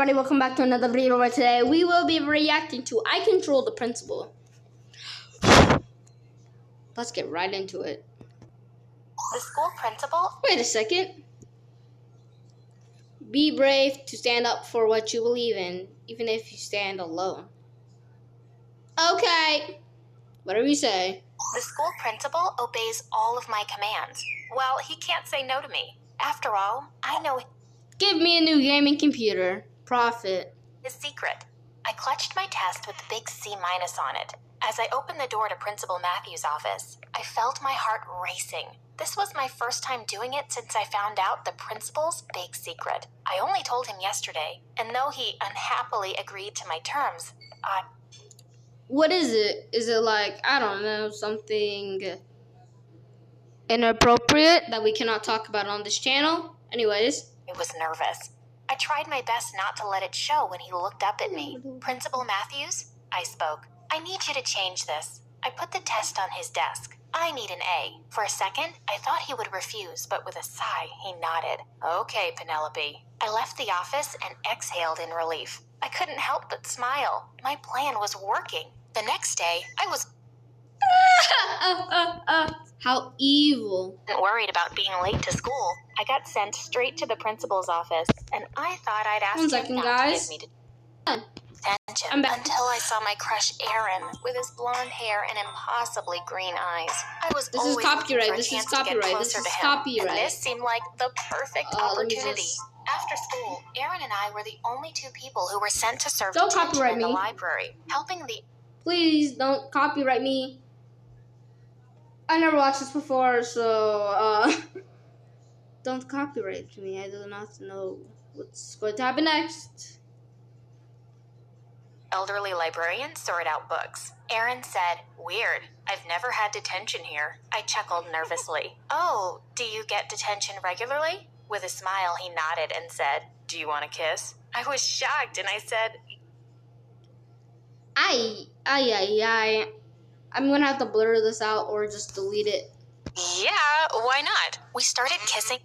everybody, welcome back to another video where today we will be reacting to I Control the Principal. Let's get right into it. The school principal? Wait a second. Be brave to stand up for what you believe in, even if you stand alone. Okay. Whatever you say. The school principal obeys all of my commands. Well, he can't say no to me. After all, I know Give me a new gaming computer. Profit. his secret. I clutched my test with the big C- on it. As I opened the door to Principal Matthews' office, I felt my heart racing. This was my first time doing it since I found out the principal's big secret. I only told him yesterday, and though he unhappily agreed to my terms, What is it? Is it like, I don't know, something inappropriate that we cannot talk about on this channel? Anyways. I was nervous. I tried my best not to let it show when he looked up at me. Principal Matthews, I spoke. I need you to change this. I put the test on his desk. I need an A. For a second, I thought he would refuse, but with a sigh, he nodded. Okay, Penelope. I left the office and exhaled in relief. I couldn't help but smile. My plan was working. The next day, I was How evil. worried about being late to school. I got sent straight to the principal's office, and I thought I'd ask One second, him not guys. to give me attention I'm back. until I saw my crush Aaron with his blonde hair and impossibly green eyes. I was This is always looking copyright. for a This is chance to get copyright. closer This is to him, copyright. and this seemed like the perfect Let me opportunity. just- After school, Aaron and I were the only two people who were sent to serve Don't detention copyright in the me. library, helping the Please don't copyright me. I never watched this before, so don't copyright me. I do not know what's going to happen next. elderly librarian sort out books. Aaron said, "Weird. I've never had detention here." I chuckled nervously. "Oh, do you get detention regularly?" With a smile, he nodded and said, "Do you want a kiss?" I was shocked and I said, I'm gonna have to blur this out or just delete it. "Yeah, why not?" We started kissing.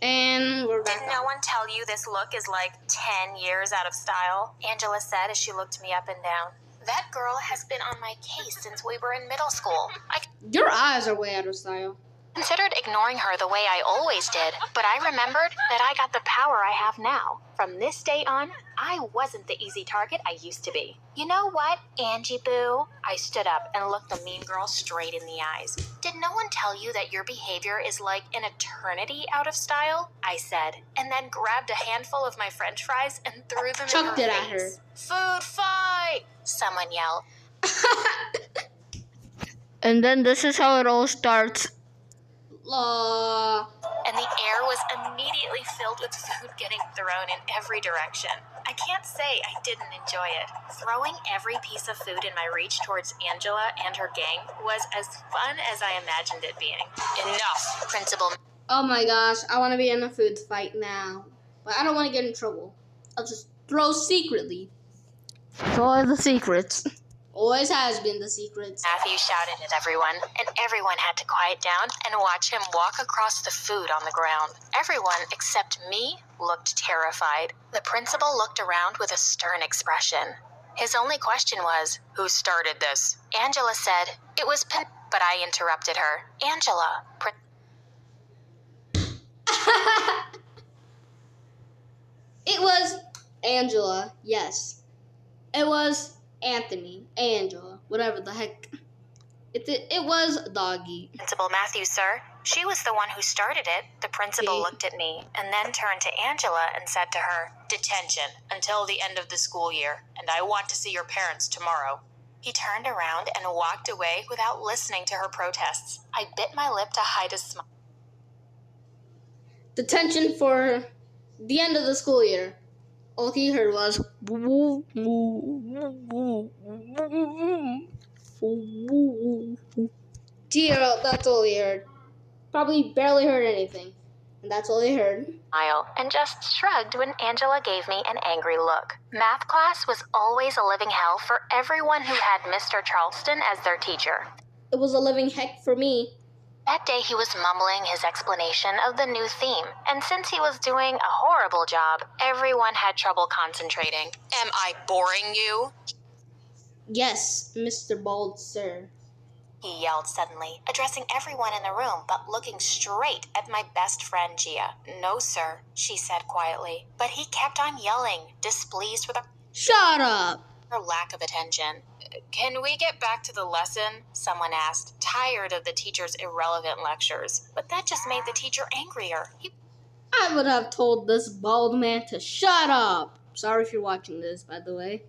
And we're back. Did no one tell you this look is like 10 years out of style? Angela said as she looked me up and down. That girl has been on my case since we were in middle school. I Your eyes are way out of style. considered ignoring her the way I always did, but I remembered that I got the power I have now. From this day on, I wasn't the easy target I used to be. You know what, Angie Boo? I stood up and looked the mean girl straight in the eyes. Did no one tell you that your behavior is like an eternity out of style? I said, and then grabbed a handful of my french fries and threw them Chucked in it her at her. face. Food fight! Someone yelled. And then this is how it all starts. And the air was immediately filled with food getting thrown in every direction. I can't say I didn't enjoy it. Throwing every piece of food in my reach towards Angela and her gang was as fun as I imagined it being. Enough, Principal. Oh my gosh, I want to be in a food fight now. But I don't want to get in trouble. I'll just throw secretly. It's all the secrets. Always has been the secrets. Matthew shouted at everyone, and everyone had to quiet down and watch him walk across the food on the ground. Everyone except me looked terrified. The principal looked around with a stern expression. His only question was, "Who started this?" Angela said, "It was but I interrupted her. "Angela, It was Angela, yes. It was Anthony, Angela, whatever the heck. It was Doggy. Principal Matthews, sir. She was the one who started it." The principal Okay. looked at me and then turned to Angela and said to her, "Detention until the end of the school year, and I want to see your parents tomorrow." He turned around and walked away without listening to her protests. I bit my lip to hide a smile. Detention for the end of the school year. All he heard was zero. That's all he heard. Probably barely heard anything. And that's all he heard. And just shrugged when Angela gave me an angry look. Math class was always a living hell for everyone who had Mr. Charleston as their teacher. It was a living heck for me. That day he was mumbling his explanation of the new theme, and since he was doing a horrible job, everyone had trouble concentrating. Am I boring you? Yes, Mr. Bald Sir. He yelled suddenly, addressing everyone in the room but looking straight at my best friend Gia. No, sir, she said quietly. But he kept on yelling, displeased with Shut up! her lack of attention. Can we get back to the lesson? Someone asked, tired of the teacher's irrelevant lectures. But that just made the teacher angrier. I would have told this bald man to shut up. Sorry if you're watching this, by the way.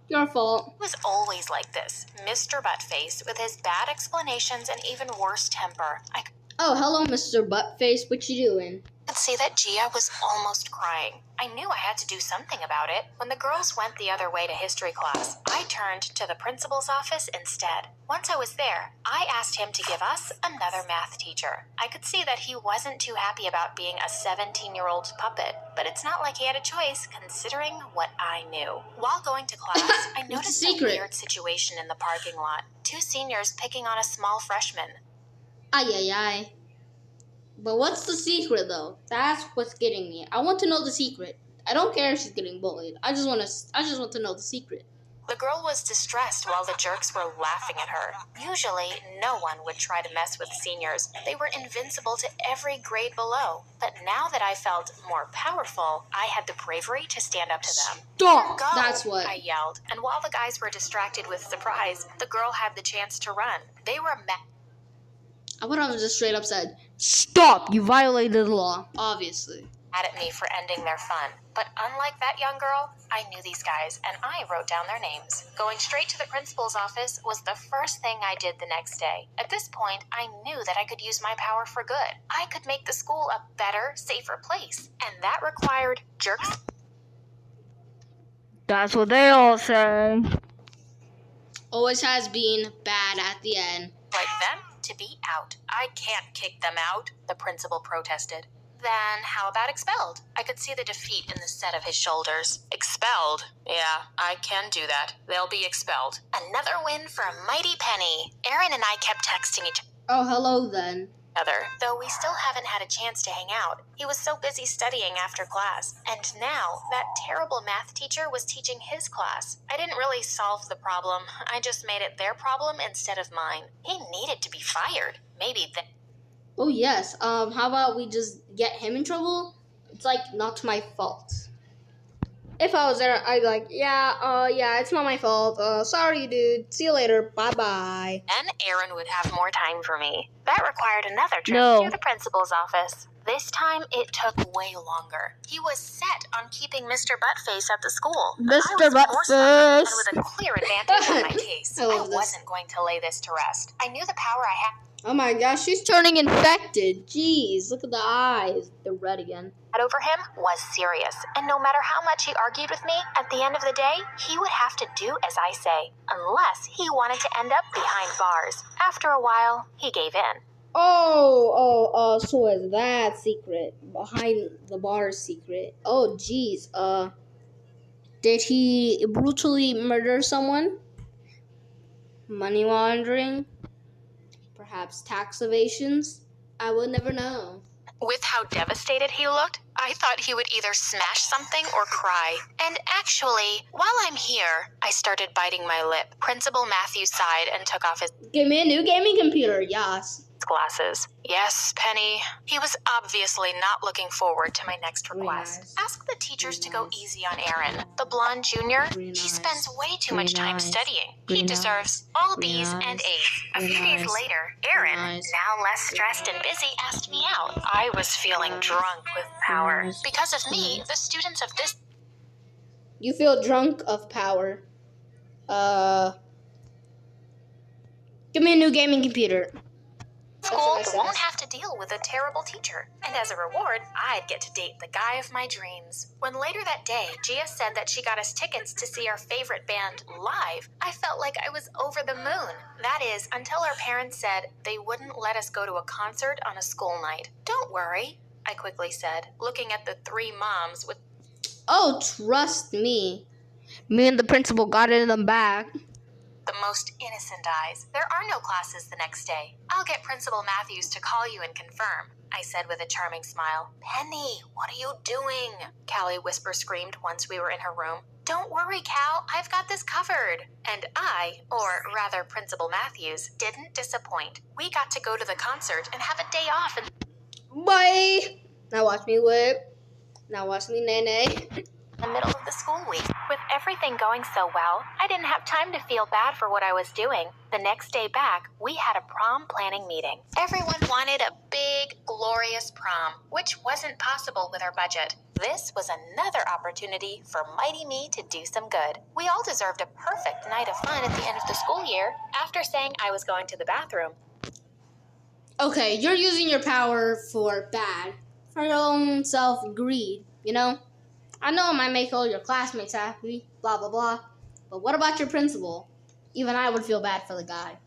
Your fault. He was always like this, Mr. Buttface, with his bad explanations and even worse temper. I Oh, hello, Mr. Buttface. What you doing? could see that Gia was almost crying. I knew I had to do something about it. When the girls went the other way to history class, I turned to the principal's office instead. Once I was there, I asked him to give us another math teacher. I could see that he wasn't too happy about being a 17-year-old puppet, but it's not like he had a choice considering what I knew. While going to class, I noticed a weird situation in the parking lot. 2 seniors picking on a small freshman. Ay, ay, ay. But what's the secret, though? That's what's getting me. I want to know the secret. I don't care if she's getting bullied. I just want to know the secret. The girl was distressed while the jerks were laughing at her. Usually, no one would try to mess with seniors. They were invincible to every grade below. But now that I felt more powerful, I had the bravery to stand up to them. Stop! Go! That's what. I yelled. And while the guys were distracted with surprise, the girl had the chance to run. They were I would have just straight up said, "Stop! You violated the law." Obviously. mad at me for ending their fun. But unlike that young girl, I knew these guys, and I wrote down their names. Going straight to the principal's office was the first thing I did the next day. At this point, I knew that I could use my power for good. I could make the school a better, safer place. And that required jerks. That's what they all say. Always has been bad at the end. Like them to be out. I can't kick them out, the principal protested. Then how about expelled? I could see the defeat in the set of his shoulders. Expelled? Yeah, I can do that. They'll be expelled. Another win for Mighty Penny. Aaron and I kept texting each Oh, hello then. other, though we still haven't had a chance to hang out. He was so busy studying after class. And now, that terrible math teacher was teaching his class. I didn't really solve the problem. I just made it their problem instead of mine. He needed to be fired. Maybe Oh yes. How about we just get him in trouble? It's like not my fault. If I was there, I'd be like, yeah, it's not my fault. Sorry, dude. See you later. Bye-bye. then Aaron would have more time for me. That required another trip No. to the principal's office. This time, it took way longer. He was set on keeping Mr. Buttface at the school. Mr. I was more stubborn Buttface. and with a clear advantage on my case. I I love this. wasn't going to lay this to rest. I knew the power I had Oh my gosh, she's turning infected. Jeez, look at the eyes. They're red again. over him was serious. And no matter how much he argued with me, at the end of the day, he would have to do as I say, unless he wanted to end up behind bars. After a while, he gave in. So is that secret? Behind the bar secret. Oh, jeez, did he brutally murder someone? Money laundering? Perhaps tax evasions? I will never know. With how devastated he looked, I thought he would either smash something or cry. And actually, while I'm here, I started biting my lip. Principal Matthews sighed and took off his Give me a new gaming computer, yes. glasses. Yes, Penny. He was obviously not looking forward to my next Very request. nice. Ask the teachers to go nice. easy on Aaron. The blonde junior, Very he nice. spends way too much Very time nice. studying. Very He deserves all Very B's nice. and A's. A Very few days nice. later, Aaron, nice. now less stressed and busy, asked me out. I was feeling drunk with power. nice. Because of me, the students of this You feel drunk of power. Give me a new gaming computer. school That's what I won't said. have to deal with a terrible teacher. And as a reward, I'd get to date the guy of my dreams. When later that day, Gia said that she got us tickets to see our favorite band live, I felt like I was over the moon. That is, until our parents said they wouldn't let us go to a concert on a school night. Don't worry, I quickly said, looking at the 3 moms with Oh, trust me. Me and the principal got it in the back. the most innocent eyes. There are no classes the next day. I'll get Principal Matthews to call you and confirm, I said with a charming smile. Penny, what are you doing? Callie whisper screamed once we were in her room. Don't worry, Cal, I've got this covered. And I, or rather Principal Matthews, didn't disappoint. We got to go to the concert and have a day off. Bye! Now watch me whip. Now watch me nay-nay. The middle of the school week. With everything going so well, I didn't have time to feel bad for what I was doing. The next day back, we had a prom planning meeting. Everyone wanted a big, glorious prom, which wasn't possible with our budget. This was another opportunity for Mighty Me to do some good. We all deserved a perfect night of fun at the end of the school year. After saying I was going to the bathroom. Okay, you're using your power for bad. For your own self-greed, you know? I know it might make all your classmates happy, blah, blah, blah. But what about your principal? Even I would feel bad for the guy.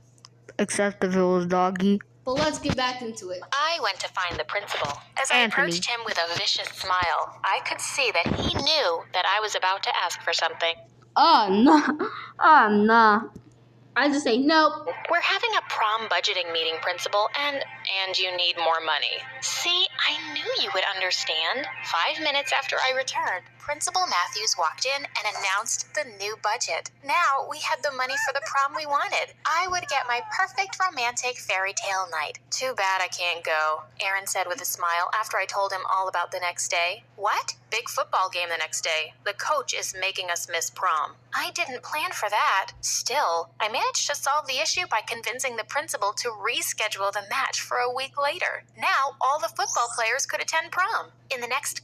Except if it was Doggy. But let's get back into it. I went to find the principal. As I approached him with a vicious smile, I could see that he knew that I was about to ask for something. Oh, no. Oh, no. I just say nope. We're having a prom budgeting meeting, Principal, and you need more money. See, I knew you would understand. 5 minutes after I returned, Principal Matthews walked in and announced the new budget. Now we had the money for the prom we wanted. I would get my perfect romantic fairy tale night. Too bad I can't go, Aaron said with a smile after I told him all about the next day. What? Big football game the next day. The coach is making us miss prom. I didn't plan for that. Still, I managed to solve the issue by convincing the principal to reschedule the match for a week later. Now, all the football players could attend prom. In the next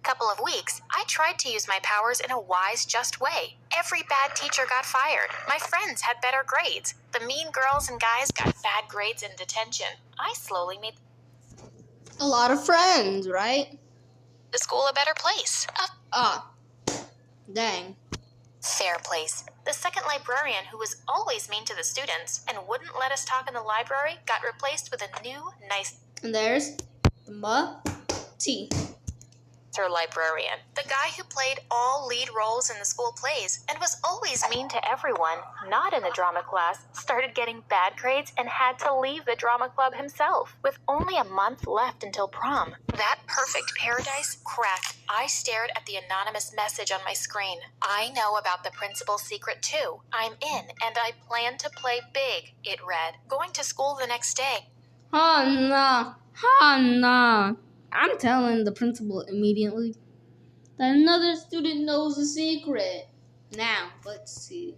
couple of weeks, I tried to use my powers in a wise, just way. Every bad teacher got fired. My friends had better grades. The mean girls and guys got bad grades in detention. I slowly made a lot of friends, right? The school a better place. Dang. Fair place. The second librarian, who was always mean to the students and wouldn't let us talk in the library, got replaced with a new, nice... And there's T. Librarian. The guy who played all lead roles in the school plays and was always mean to everyone, not in the drama class, started getting bad grades and had to leave the drama club himself. With only a month left until prom. That perfect paradise cracked. I stared at the anonymous message on my screen. I know about the principal's secret too. I'm in and I plan to play big, it read. Going to school the next day. Oh no. I'm telling the principal immediately that another student knows the secret. Now, let's see.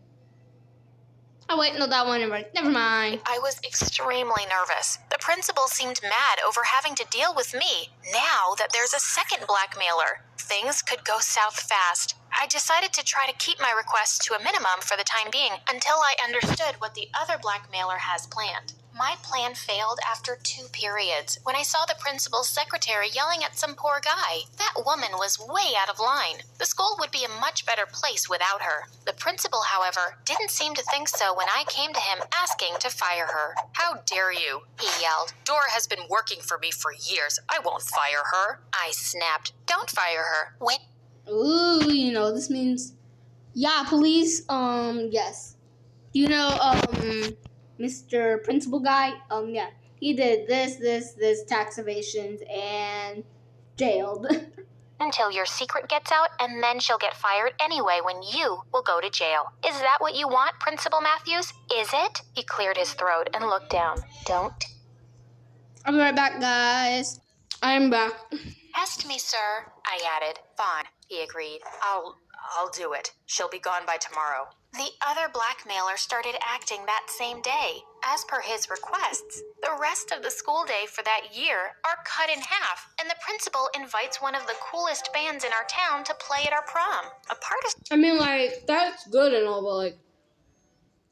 Oh, wait, no, that one, right. Never mind. I was extremely nervous. The principal seemed mad over having to deal with me. Now that there's a second blackmailer, things could go south fast. I decided to try to keep my requests to a minimum for the time being until I understood what the other blackmailer has planned. My plan failed after 2 periods when I saw the principal's secretary yelling at some poor guy. That woman was way out of line. The school would be a much better place without her. The principal, however, didn't seem to think so when I came to him asking to fire her. How dare you? He yelled. Dora has been working for me for years. I won't fire her. I snapped. Don't fire her. Wait. Ooh, this means, yeah, police, yes. Mr. Principal guy, yeah, he did this tax evasions and jailed. Until your secret gets out, and then she'll get fired anyway when you will go to jail. Is that what you want, Principal Matthews? Is it? He cleared his throat and looked down. Don't. I'll be right back, guys. I'm back. Test me, sir, I added. Fine, he agreed. I'll do it. She'll be gone by tomorrow. The other blackmailer started acting that same day. As per his requests, the rest of the school day for that year are cut in half, and the principal invites one of the coolest bands in our town to play at our prom. That's good and all, but,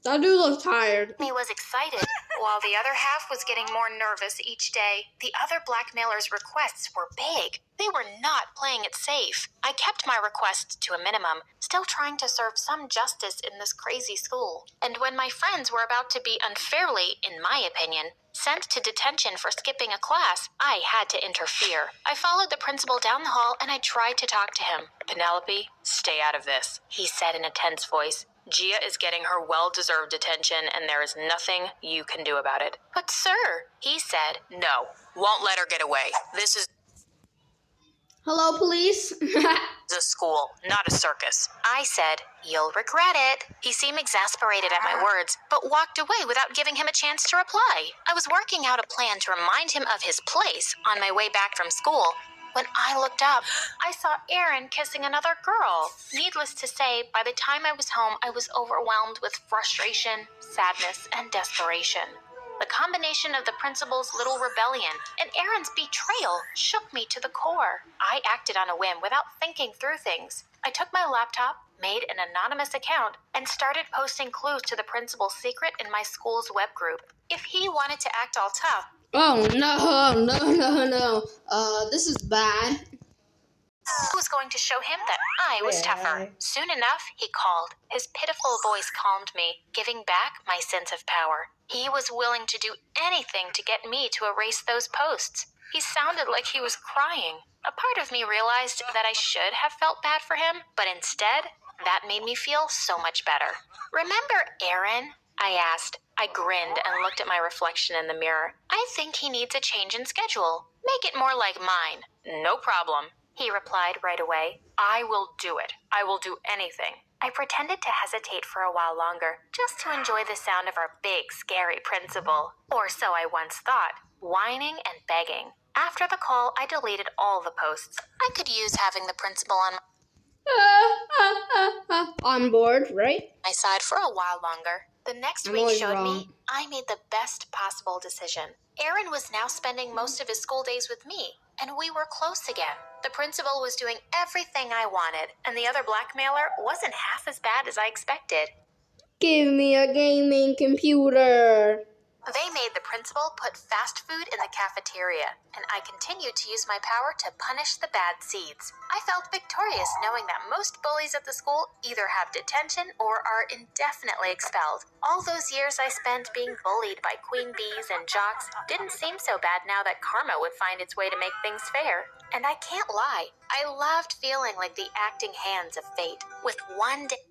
that dude looks tired. He was excited, while the other half was getting more nervous each day. The other blackmailer's requests were big. They were not playing it safe. I kept my requests to a minimum, still trying to serve some justice in this crazy school. And when my friends were about to be unfairly, in my opinion, sent to detention for skipping a class, I had to interfere. I followed the principal down the hall and I tried to talk to him. Penelope, stay out of this, he said in a tense voice. Gia is getting her well-deserved attention, and there is nothing you can do about it. But sir, he said, no, won't let her get away. This is Hello, police. a school, not a circus. I said, you'll regret it. He seemed exasperated at my words, but walked away without giving him a chance to reply. I was working out a plan to remind him of his place on my way back from school. When I looked up, I saw Aaron kissing another girl. Needless to say, by the time I was home, I was overwhelmed with frustration, sadness, and desperation. The combination of the principal's little rebellion and Aaron's betrayal shook me to the core. I acted on a whim without thinking through things. I took my laptop, made an anonymous account, and started posting clues to the principal's secret in my school's web group. If he wanted to act all tough, Oh, no. This is bad. I was going to show him that I was tougher. Soon enough, he called. His pitiful voice calmed me, giving back my sense of power. He was willing to do anything to get me to erase those posts. He sounded like he was crying. A part of me realized that I should have felt bad for him, but instead, that made me feel so much better. Remember Aaron? I asked. I grinned and looked at my reflection in the mirror. I think he needs a change in schedule. Make it more like mine. No problem, he replied right away. I will do it. I will do anything. I pretended to hesitate for a while longer, just to enjoy the sound of our big, scary principal. Or so I once thought, whining and begging. After the call, I deleted all the posts. I could use having the principal on On board, right? my side for a while longer. The next I'm week always showed wrong. me I made the best possible decision. Aaron was now spending most of his school days with me, and we were close again. The principal was doing everything I wanted, and the other blackmailer wasn't half as bad as I expected. Give me a gaming computer. They made the principal put fast food in the cafeteria, and I continued to use my power to punish the bad seeds. I felt victorious knowing that most bullies at the school either have detention or are indefinitely expelled. All those years I spent being bullied by queen bees and jocks didn't seem so bad now that karma would find its way to make things fair. And I can't lie, I loved feeling like the acting hands of fate. With one day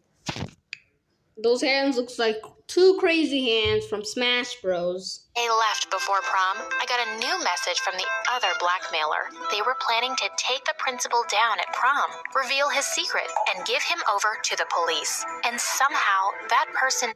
Those hands looks like two crazy hands from Smash Bros. left before prom, I got a new message from the other blackmailer. They were planning to take the principal down at prom, reveal his secret, and give him over to the police. And somehow, that person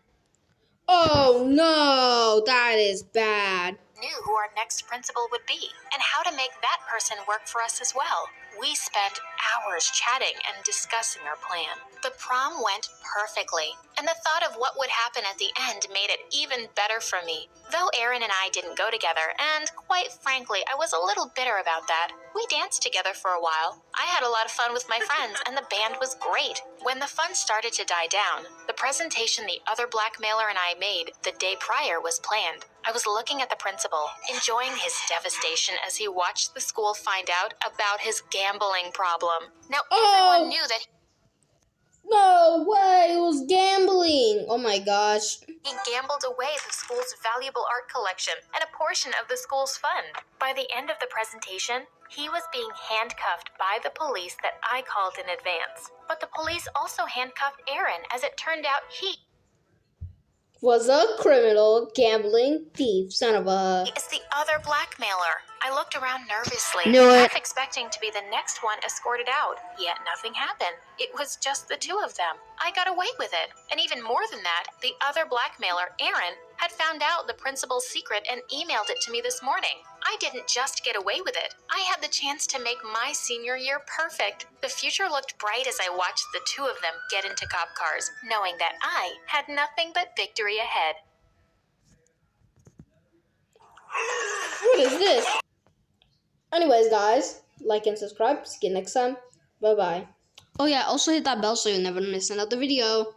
Oh no, that is bad. knew who our next principal would be and how to make that person work for us as well. We spent hours chatting and discussing our plan. The prom went perfectly, and the thought of what would happen at the end made it even better for me. Though Aaron and I didn't go together, and quite frankly, I was a little bitter about that. We danced together for a while. I had a lot of fun with my friends, and the band was great. When the fun started to die down, the presentation the other blackmailer and I made the day prior was planned. I was looking at the principal, enjoying his devastation as he watched the school find out about his gambling problem. Now everyone knew that No way, it was gambling. Oh my gosh. he gambled away the school's valuable art collection and a portion of the school's fund. By the end of the presentation, he was being handcuffed by the police that I called in advance. But the police also handcuffed Aaron, as it turned out he Was a criminal, gambling, thief, son of a... is the other blackmailer. I looked around nervously, Knew it. half expecting to be the next one escorted out, yet nothing happened. It was just the two of them. I got away with it. And even more than that, the other blackmailer, Aaron, had found out the principal's secret and emailed it to me this morning. I didn't just get away with it. I had the chance to make my senior year perfect. The future looked bright as I watched the two of them get into cop cars, knowing that I had nothing but victory ahead. What is this? Anyways, guys, like and subscribe. See you next time. Bye-bye. Oh yeah, also hit that bell so you'll never miss another video.